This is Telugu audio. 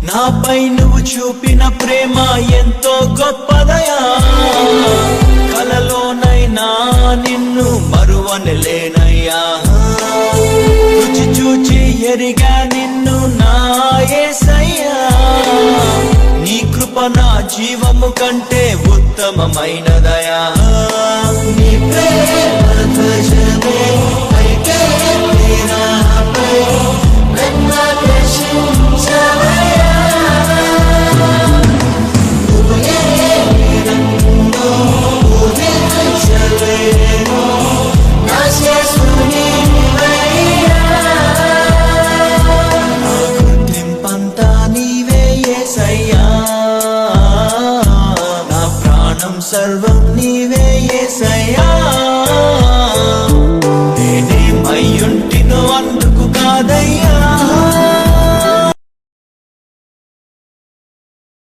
నాపై నువ్వు చూపిన ప్రేమ ఎంతో గొప్పదయా, కలలోనైనా నిన్ను మరువనలేనయ్యా. రుచి చూచి ఎరిగా నిన్ను నా యేసయ్యా, నీ కృప నా జీవము కంటే ఉత్తమమైనదయా. నీ ప్రేమ ధ్వజమే పైకే నాపై నన్ను ఆకర్షించవయ్యా. నువ్వే నన్ను ఊహించలేను, నా యేసుని నీవయ్యా. నా గుర్తింపంతా నీవే యేసయ్యా, నా ప్రాణం సర్వ